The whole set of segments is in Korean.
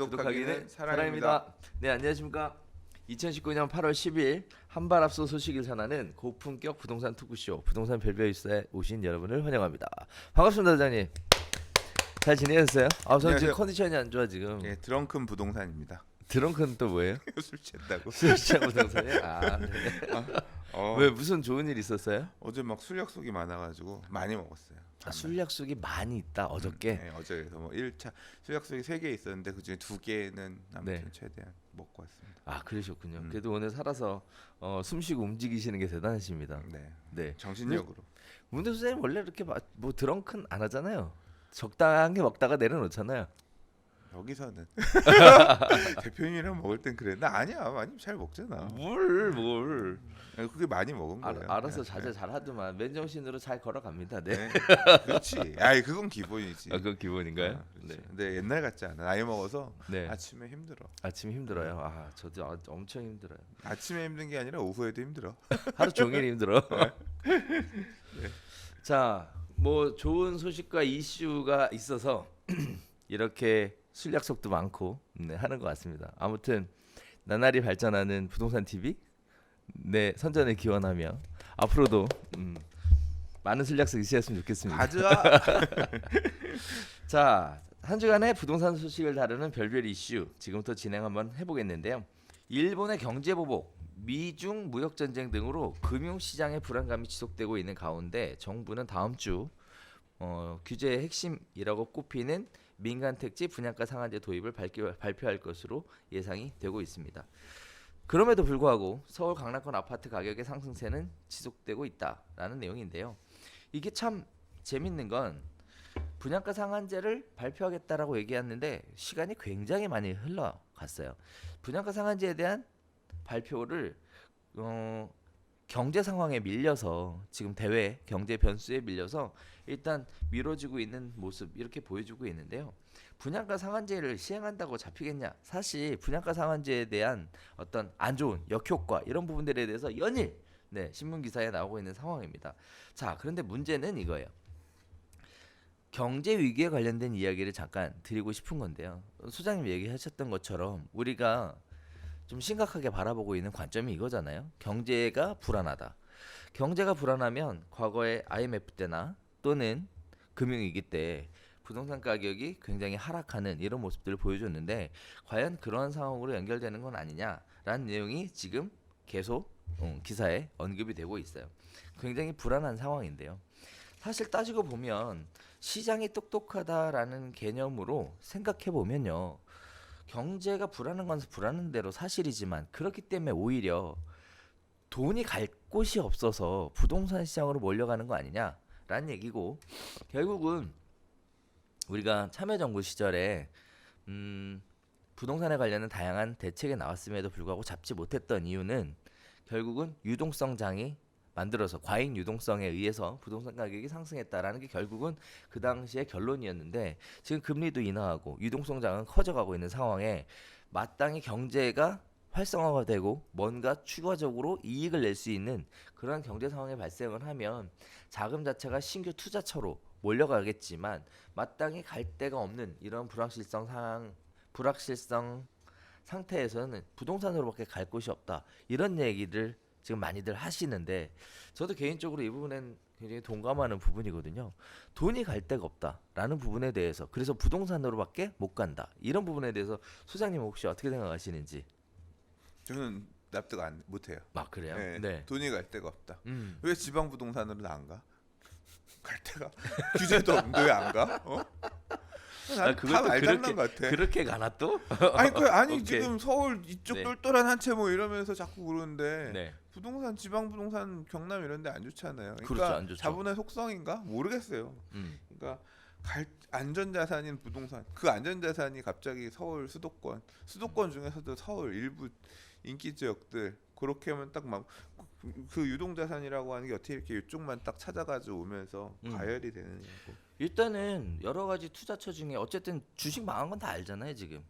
구독하기는 사랑입니다. 네, 안녕하십니까. 2019년 8월 10일 한발 앞서 소식을 전하는 고품격 부동산 투구쇼 부동산 별별일사에 오신 여러분을 환영합니다. 반갑습니다, 사장님. 잘 지내셨어요? 저는 지금 안녕하세요. 컨디션이 안 좋아 지금. 예, 드렁큰 부동산입니다. 드렁큰 또 뭐예요? 술 취했다고. 술 취한 부동산이요? 네. 왜 무슨 좋은 일 있었어요? 어제 막 술 약속이 많아가지고 많이 먹었어요. 술 약속이 많이 있다 어저께. 네, 어제 그래서 뭐 1차 술 약속이 3개 있었는데 그중에 2개는 아무튼 네. 최대한 먹고 왔습니다. 그러셨군요. 그래도 오늘 살아서 숨쉬고 움직이시는 게 대단하십니다. 네. 네. 정신력으로. 문대 선생님 원래 이렇게 뭐 드렁큰 안 하잖아요. 적당하게 먹다가 내려놓잖아요. 여기서는 대표님이랑 먹을 땐 그래. 나 아니야. 많이 잘 먹잖아. 뭘? 그게 많이 먹은 거예요. 알아서 네. 자제 잘하더만 맨정신으로 잘 걸어갑니다. 네. 네. 그렇지. 그건 기본이지. 그건 기본인가요? 그렇지. 네. 근데 옛날 같지 않아. 나이 먹어서 네. 아침에 힘들어. 아침 힘들어요. 저도 엄청 힘들어요. 아침에 힘든 게 아니라 오후에도 힘들어. 하루 종일 힘들어. 네. 자, 뭐 좋은 소식과 이슈가 있어서 이렇게 술 약속도 많고 하는 것 같습니다. 아무튼 나날이 발전하는 부동산 TV 선전을 기원하며 앞으로도 많은 술 약속 있으셨으면 좋겠습니다. 가자. 자, 한 주간의 부동산 소식을 다루는 별별 이슈 지금부터 진행 한번 해보겠는데요. 일본의 경제 보복, 미중 무역 전쟁 등으로 금융 시장의 불안감이 지속되고 있는 가운데 정부는 다음 주 규제의 핵심이라고 꼽히는 민간 택지 분양가 상한제 도입을 발표할 것으로 예상이 되고 있습니다. 그럼에도 불구하고 서울 강남권 아파트 가격의 상승세는 지속되고 있다라는 내용인데요. 이게 참 재밌는 건 분양가 상한제를 발표하겠다라고 얘기했는데 시간이 굉장히 많이 흘러갔어요. 분양가 상한제에 대한 발표를 경제 상황에 밀려서 지금 대외 경제 변수에 밀려서 일단 미뤄지고 있는 모습 이렇게 보여주고 있는데요. 분양가 상한제를 시행한다고 잡히겠냐? 사실 분양가 상한제에 대한 어떤 안 좋은 역효과 이런 부분들에 대해서 연일 신문 기사에 나오고 있는 상황입니다. 자, 그런데 문제는 이거예요. 경제 위기에 관련된 이야기를 잠깐 드리고 싶은 건데요. 소장님 얘기하셨던 것처럼 우리가 좀 심각하게 바라보고 있는 관점이 이거잖아요. 경제가 불안하다. 경제가 불안하면 과거에 IMF 때나 또는 금융위기 때 부동산 가격이 굉장히 하락하는 이런 모습들을 보여줬는데 과연 그런 상황으로 연결되는 건 아니냐라는 내용이 지금 계속 기사에 언급이 되고 있어요. 굉장히 불안한 상황인데요. 사실 따지고 보면 시장이 똑똑하다라는 개념으로 생각해 보면요. 경제가 불안한 건 불안한 대로 사실이지만 그렇기 때문에 오히려 돈이 갈 곳이 없어서 부동산 시장으로 몰려가는 거 아니냐라는 얘기고 결국은 우리가 참여정부 시절에 부동산에 관련된 다양한 대책이 나왔음에도 불구하고 잡지 못했던 이유는 결국은 유동성장이 만들어서 과잉 유동성에 의해서 부동산 가격이 상승했다라는 게 결국은 그 당시의 결론이었는데 지금 금리도 인하하고 유동성장은 커져가고 있는 상황에 마땅히 경제가 활성화가 되고 뭔가 추가적으로 이익을 낼 수 있는 그런 경제 상황이 발생을 하면 자금 자체가 신규 투자처로 몰려가겠지만 마땅히 갈 데가 없는 이런 불확실성 상태에서는 부동산으로밖에 갈 곳이 없다 이런 얘기를 지금 많이들 하시는데 저도 개인적으로 이 부분엔 굉장히 동감하는 부분이거든요. 돈이 갈 데가 없다라는 부분에 대해서 그래서 부동산으로밖에 못 간다 이런 부분에 대해서 소장님 혹시 어떻게 생각하시는지? 저는 납득 못해요. 그래요? 네. 돈이 갈 데가 없다. 음. 왜 지방 부동산으로 안 가? 갈 데가 규제도 없는데 왜 안 가? 다 말장난 같아. 그렇게 가나 또? 아니 오케이. 지금 서울 이쪽 네. 똘똘한 한 채 뭐 이러면서 자꾸 그러는데 네. 부동산 지방 부동산 경남 이런 데 안 좋잖아요. 그러니까 그렇죠, 안 좋죠. 자본의 속성인가 모르겠어요. 음. 그러니까 안전자산인 부동산 그 안전자산이 갑자기 서울 수도권 중에서도 서울 일부 인기 지역들 그렇게 하면 딱 막 그 유동자산이라고 하는 게 어떻게 이렇게 이쪽만 딱 찾아가지고 오면서 과열이 되는 거고. 일단은 여러 가지 투자처 중에 어쨌든 주식 망한 건 다 알잖아요 지금.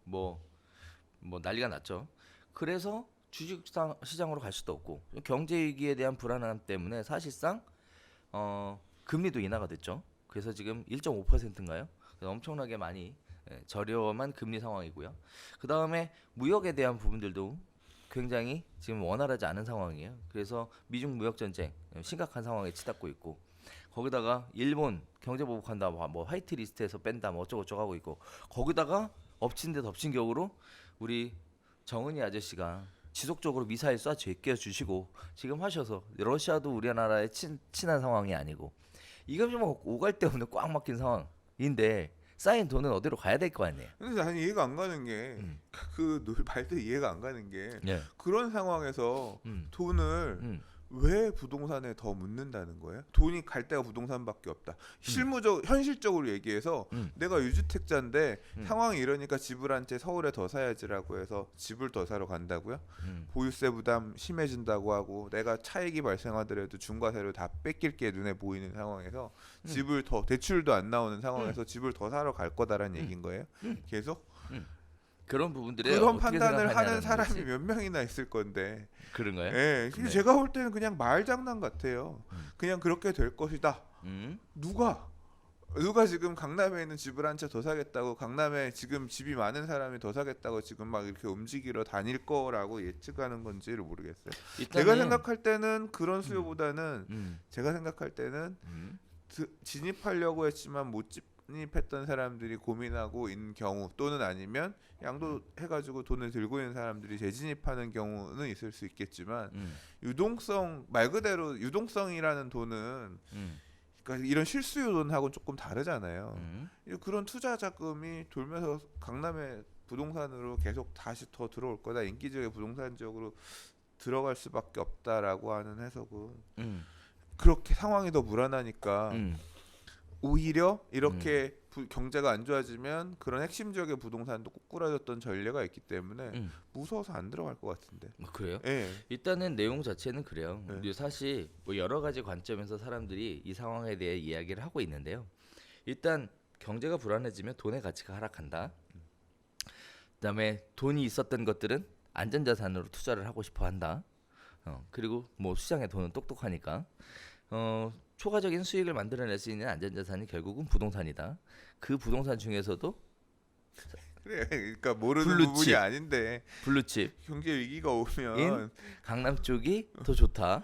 뭐 난리가 났죠. 그래서 주식 시장으로 갈 수도 없고 경제 위기에 대한 불안함 때문에 사실상 금리도 인하가 됐죠. 그래서 지금 1.5%인가요? 엄청나게 많이 저렴한 금리 상황이고요. 그 다음에 무역에 대한 부분들도 굉장히 지금 원활하지 않은 상황이에요. 그래서 미중 무역 전쟁 심각한 상황에 치닫고 있고, 거기다가 일본 경제 보복한다, 뭐 화이트 리스트에서 뺀다, 뭐 어쩌고 저쩌고 하고 있고, 거기다가 엎친 데 덮친 격으로 우리 정은희 아저씨가 지속적으로 미사일 쏴 제껴 주시고 지금 하셔서 러시아도 우리나라에 친한 상황이 아니고, 이거 좀 오갈 데 없는 꽉 막힌 상황인데 쌓인 돈은 어디로 가야 될 거 아니에요. 근데 나는 이해가 안 가는 게 그 말도 이해가 안 가는 게 예. 그런 상황에서 음. 돈을 음. 왜 부동산에 더 묻는다는 거예요? 돈이 갈 데가 부동산밖에 없다. 현실적으로 얘기해서 내가 유주택자인데 상황이 이러니까 집을 한 채 서울에 더 사야지라고 해서 집을 더 사러 간다고요? 보유세 부담 심해진다고 하고 내가 차익이 발생하더라도 중과세로 다 뺏길 게 눈에 보이는 상황에서 집을 더 대출도 안 나오는 상황에서 집을 더 사러 갈 거다라는 얘기인 거예요? 계속? 그런 부분들에 그런 어떻게 판단을 하는 생각하냐는 사람이 거지. 몇 명이나 있을 건데. 그런가요? 예, 근데 네. 제가 볼 때는 그냥 말장난 같아요. 그냥 그렇게 될 것이다. 누가 지금 강남에 있는 집을 한 채 더 사겠다고, 강남에 지금 집이 많은 사람이 더 사겠다고 지금 막 이렇게 움직이러 다닐 거라고 예측하는 건지를 모르겠어요. 제가 생각할 때는 그런 수요보다는 제가 생각할 때는 진입하려고 했지만 못 진입했던 사람들이 고민하고 있는 경우, 또는 아니면 양도해가지고 돈을 들고 있는 사람들이 재진입하는 경우는 있을 수 있겠지만, 유동성, 말 그대로 유동성이라는 돈은 그러니까 이런 실수요 돈하고는 조금 다르잖아요. 그런 투자 자금이 돌면서 강남의 부동산으로 계속 다시 더 들어올 거다, 인기 지역의 부동산 지역으로 들어갈 수밖에 없다라고 하는 해석은, 그렇게 상황이 더 불안하니까 오히려 이렇게 경제가 안 좋아지면 그런 핵심 지역의 부동산도 꼬꾸라졌던 전례가 있기 때문에 무서워서 안 들어갈 것 같은데. 그래요? 예. 일단은 내용 자체는 그래요. 네. 사실 뭐 여러 가지 관점에서 사람들이 이 상황에 대해 이야기를 하고 있는데요. 일단 경제가 불안해지면 돈의 가치가 하락한다. 그다음에 돈이 있었던 것들은 안전자산으로 투자를 하고 싶어 한다. 그리고 뭐 시장의 돈은 똑똑하니까 초과적인 수익을 만들어낼 수 있는 안전자산이 결국은 부동산이다. 그 부동산 중에서도 그래. 그러니까 모르는 블루칩. 부분이 아닌데 블루칩, 경제 위기가 오면 강남 쪽이 더 좋다.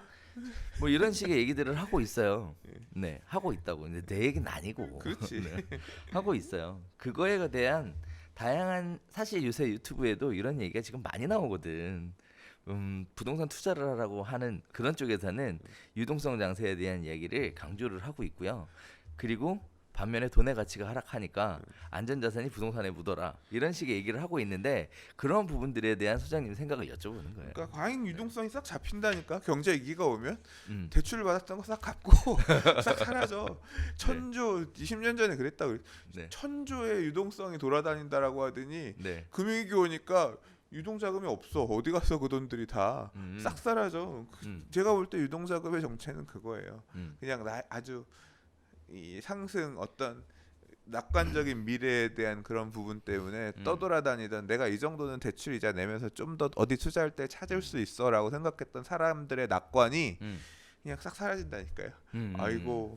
뭐 이런 식의 얘기들을 하고 있어요. 네, 하고 있다고. 근데 내 얘기는 아니고. 그렇지. 네, 하고 있어요. 그거에 대한 다양한, 사실 요새 유튜브에도 이런 얘기가 지금 많이 나오거든. 부동산 투자를 하라고 하는 그런 쪽에서는 유동성 장세에 대한 이야기를 강조를 하고 있고요. 그리고 반면에 돈의 가치가 하락하니까 안전자산이 부동산에 묻어라, 이런 식의 얘기를 하고 있는데, 그런 부분들에 대한 소장님 생각을 여쭤보는 거예요. 그러니까 과잉 유동성이 싹 잡힌다니까. 경제 위기가 오면 음. 대출을 받았던 거 싹 갚고 싹 사라져. 천조 20년 전에 그랬다. 네. 천조의 유동성이 돌아다닌다라고 하더니 네. 금융위기 오니까 유동자금이 없어. 어디 갔어 그 돈들이 다. 싹 사라져. 제가 볼 때 유동자금의 정체는 그거예요. 그냥 아주 이 상승, 어떤 낙관적인 미래에 대한 그런 부분 때문에 떠돌아다니던, 내가 이 정도는 대출 이자 내면서 좀 더 어디 투자할 때 찾을 수 있어라고 생각했던 사람들의 낙관이 그냥 싹 사라진다니까요. 아이고,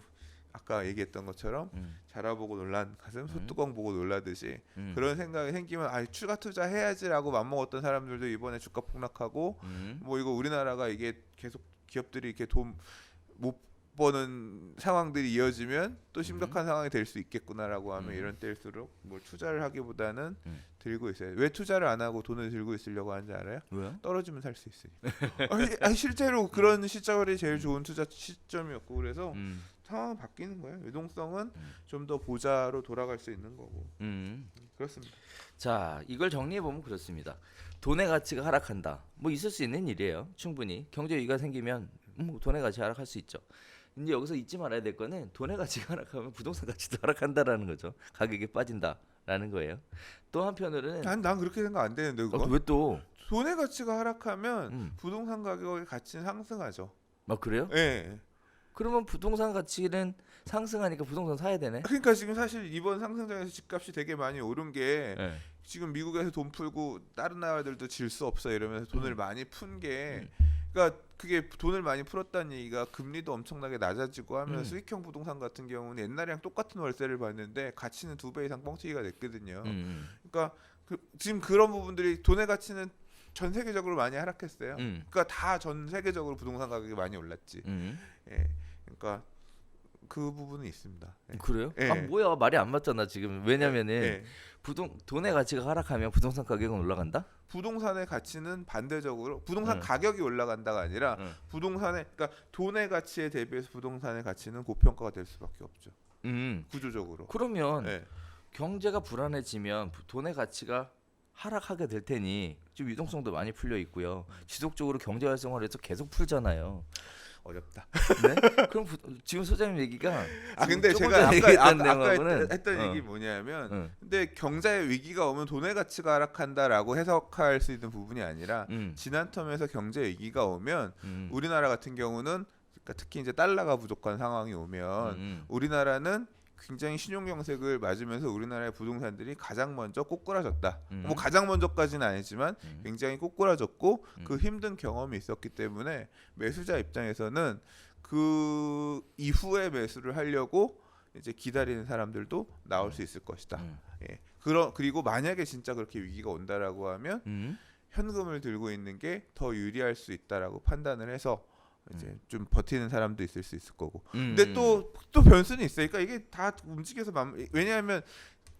아까 얘기했던 것처럼 자라보고 놀란 가슴, 소뚜껑 보고 놀라듯이 그런 생각이 생기면 추가 투자해야지라고 맘먹었던 사람들도 이번에 주가 폭락하고 뭐 이거 우리나라가 이게 계속 기업들이 이렇게 돈 못 버는 상황들이 이어지면 또 심각한 상황이 될 수 있겠구나라고 하면 이런 때일수록 뭘 투자를 하기보다는 들고 있어요. 왜 투자를 안 하고 돈을 들고 있으려고 하는지 알아요? 왜요? 떨어지면 살 수 있으니까. 실제로 그런 시점이 제일 좋은 투자 시점이었고, 그래서 상황은 바뀌는 거예요. 유동성은 좀 더 보자로 돌아갈 수 있는 거고. 그렇습니다. 자, 이걸 정리해 보면 그렇습니다. 돈의 가치가 하락한다. 뭐 있을 수 있는 일이에요. 충분히 경제 위기가 생기면 돈의 가치가 하락할 수 있죠. 근데 여기서 잊지 말아야 될 거는 돈의 가치가 하락하면 부동산 가치도 하락한다라는 거죠. 가격이 빠진다라는 거예요. 또 한편으로는 난 그렇게 생각 안 되는데 그거. 왜 또? 돈의 가치가 하락하면 부동산 가격의 가치는 상승하죠. 그래요? 예. 그러면 부동산 가치는 상승하니까 부동산 사야 되네. 그러니까 지금 사실 이번 상승장에서 집값이 되게 많이 오른 게 네. 지금 미국에서 돈 풀고 다른 나라들도 질 수 없어 이러면서 돈을 많이 푼 게 그러니까 그게 돈을 많이 풀었다는 얘기가 금리도 엄청나게 낮아지고 하면 음. 수익형 부동산 같은 경우는 옛날이랑 똑같은 월세를 받는데 가치는 2배 이상 뻥튀기가 됐거든요. 그러니까 지금 그런 부분들이 돈의 가치는 전 세계적으로 많이 하락했어요. 음. 그러니까 다 전 세계적으로 부동산 가격이 많이 올랐지. 예. 그러니까 그 부분은 있습니다. 예. 그래요? 예. 아 뭐야 말이 안 맞잖아 지금. 왜냐면은 예. 돈의 가치가 하락하면 부동산 가격은 올라간다? 부동산의 가치는 반대적으로 부동산 응. 가격이 올라간다가 아니라 응. 부동산의 그러니까 돈의 가치에 대비해서 부동산의 가치는 고평가가 될 수밖에 없죠. 구조적으로. 그러면 예. 경제가 불안해지면 돈의 가치가 하락하게 될 테니 좀 유동성도 많이 풀려 있고요. 지속적으로 경제 활성화를 해서 계속 풀잖아요. 어렵다. 네? 그럼 지금 소장님 얘기가 근데 조금 제가 전에 얘기했던 아까 내용하고는 했던 얘기 뭐냐면 응. 근데 경제 위기가 오면 돈의 가치가 하락한다라고 해석할 수 있는 부분이 아니라 지난 텀에서 경제 위기가 오면 우리나라 같은 경우는 그러니까 특히 이제 달러가 부족한 상황이 오면 우리나라는 굉장히 신용 경색을 맞으면서 우리나라의 부동산들이 가장 먼저 꼬꾸라졌다. 뭐 가장 먼저까지는 아니지만 굉장히 꼬꾸라졌고 그 힘든 경험이 있었기 때문에 매수자 입장에서는 그 이후에 매수를 하려고 이제 기다리는 사람들도 나올 수 있을 것이다. 예. 그리고 만약에 진짜 그렇게 위기가 온다라고 하면 현금을 들고 있는 게 더 유리할 수 있다라고 판단을 해서 이제 좀 버티는 사람도 있을 수 있을 거고. 근데 또 변수는 있으니까 이게 다 움직여서 왜냐하면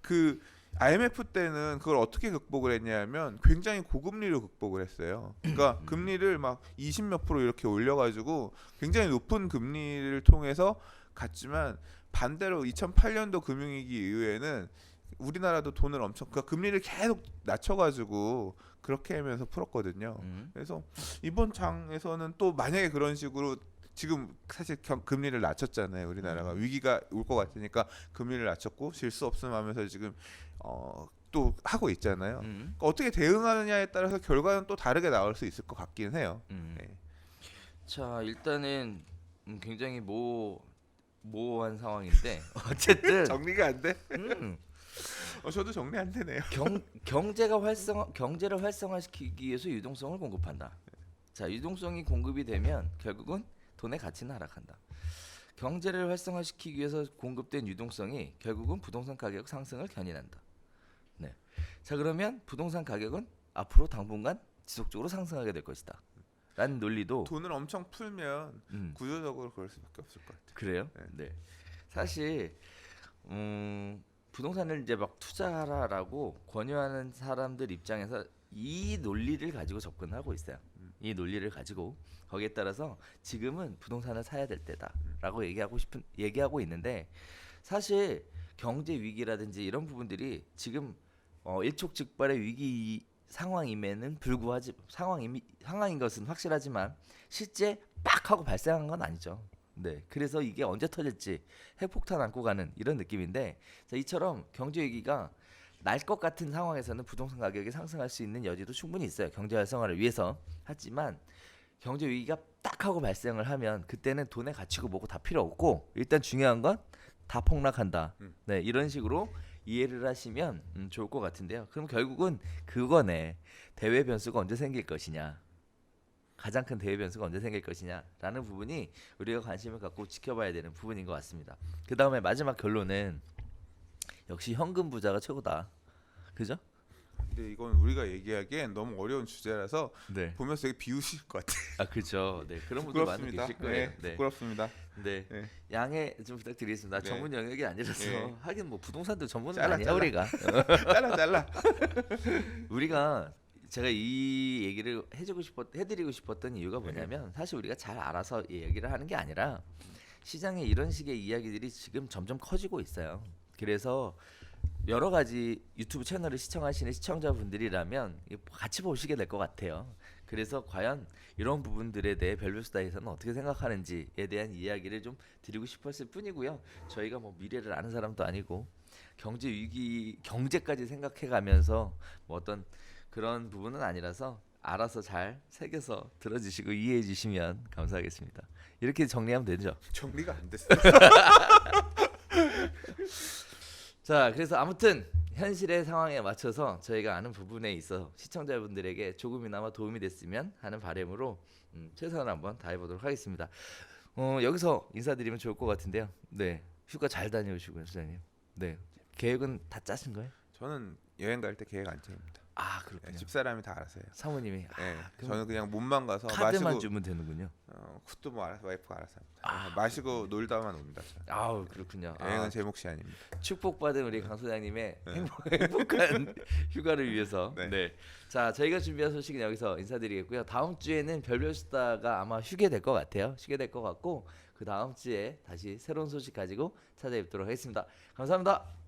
그 IMF 때는 그걸 어떻게 극복을 했냐면 굉장히 고금리로 극복을 했어요. 그러니까 금리를 막 20 몇 프로 이렇게 올려가지고 굉장히 높은 금리를 통해서 갔지만 반대로 2008년도 금융위기 이후에는 우리나라도 돈을 그러니까 금리를 계속 낮춰가지고 그렇게 하면서 풀었거든요. 그래서 이번 장에서는 또 만약에 그런 식으로 지금 사실 금리를 낮췄잖아요. 우리나라가 위기가 올 것 같으니까 금리를 낮췄고 실수 없음 하면서 지금 또 하고 있잖아요. 그러니까 어떻게 대응하느냐에 따라서 결과는 또 다르게 나올 수 있을 것 같긴 해요. 네. 자 일단은 굉장히 모호한 상황인데 어쨌든 정리가 안 돼? 음, 저도 정리 안 되네요. 경제를 활성화시키기 위해서 유동성을 공급한다. 자 유동성이 공급이 되면 결국은 돈의 가치는 하락한다. 경제를 활성화시키기 위해서 공급된 유동성이 결국은 부동산 가격 상승을 견인한다. 네. 자 그러면 부동산 가격은 앞으로 당분간 지속적으로 상승하게 될 것이다. 라는 논리도 돈을 엄청 풀면 구조적으로 그럴 수밖에 없을 것 같아요. 그래요? 네. 사실 부동산을 이제 막 투자하라라고 권유하는 사람들 입장에서 이 논리를 가지고 접근하고 있어요. 이 논리를 가지고 거기에 따라서 지금은 부동산을 사야 될 때다라고 얘기하고 있는데 사실 경제 위기라든지 이런 부분들이 지금 일촉즉발의 위기 상황임에는 불구하지 상황인 것은 확실하지만 실제 빡 하고 발생한 건 아니죠. 네, 그래서 이게 언제 터질지 핵폭탄 안고 가는 이런 느낌인데 자, 이처럼 경제 위기가 날 것 같은 상황에서는 부동산 가격이 상승할 수 있는 여지도 충분히 있어요. 경제 활성화를 위해서. 하지만 경제 위기가 딱 하고 발생을 하면 그때는 돈의 가치고 뭐고 다 필요 없고 일단 중요한 건 다 폭락한다. 네, 이런 식으로 이해를 하시면 좋을 것 같은데요. 그럼 결국은 그거네. 대외 변수가 언제 생길 것이냐. 가장 큰 대외 변수가 언제 생길 것이냐라는 부분이 우리가 관심을 갖고 지켜봐야 되는 부분인 것 같습니다. 그 다음에 마지막 결론은 역시 현금 부자가 최고다. 그죠? 근데 이건 우리가 얘기하기엔 너무 어려운 주제라서 네. 보면서 되게 비우실 것 같아요. 아 그렇죠. 네 그런 분들 많이 부끄럽습니다. 계실 거예요. 네, 부끄럽습니다. 네. 네. 양해 좀 부탁드리겠습니다. 네. 전문 영역이 아니라서 네. 하긴 뭐 부동산도 전문은 잘라, 아니야 잘라. 우리가. 잘라. 우리가 제가 이 얘기를 해드리고 싶었던 이유가 뭐냐면 사실 우리가 잘 알아서 이 얘기를 하는 게 아니라 시장에 이런 식의 이야기들이 지금 점점 커지고 있어요. 그래서 여러 가지 유튜브 채널을 시청하시는 시청자분들이라면 같이 보시게 될 것 같아요. 그래서 과연 이런 부분들에 대해 벨뷰스타에서는 어떻게 생각하는지에 대한 이야기를 좀 드리고 싶었을 뿐이고요. 저희가 뭐 미래를 아는 사람도 아니고 경제 위기 경제까지 생각해가면서 뭐 어떤 그런 부분은 아니라서 알아서 잘 새겨서 들어주시고 이해해 주시면 감사하겠습니다. 이렇게 정리하면 되죠. 정리가 안 됐어. 자, 그래서 아무튼 현실의 상황에 맞춰서 저희가 아는 부분에 있어 시청자분들에게 조금이나마 도움이 됐으면 하는 바람으로 최선을 한번 다해보도록 하겠습니다. 여기서 인사드리면 좋을 것 같은데요. 네, 휴가 잘 다녀오시고요, 소장님. 네, 계획은 다 짜신 거예요? 저는 여행 갈 때 계획 안 짭니다. 아, 네, 그렇군요. 집사람이 다 알아서 해요. 사모님이 네, 그럼 저는 그냥 몸만 가서 카드만 마시고 주면 되는군요. 그것도 뭐 알아서 와이프가 알아서 합니다. 마시고 놀다만 옵니다. 저는. 아우, 그렇군요. 여행은 제 몫이 아닙니다. 축복받은 우리 강 소장님의 행복한 휴가를 위해서. 네. 네. 자, 저희가 준비한 소식은 여기서 인사드리겠고요. 다음 주에는 별별 수다가 아마 쉬게 될 것 같아요. 쉬게 될 것 같고 그 다음 주에 다시 새로운 소식 가지고 찾아뵙도록 하겠습니다. 감사합니다.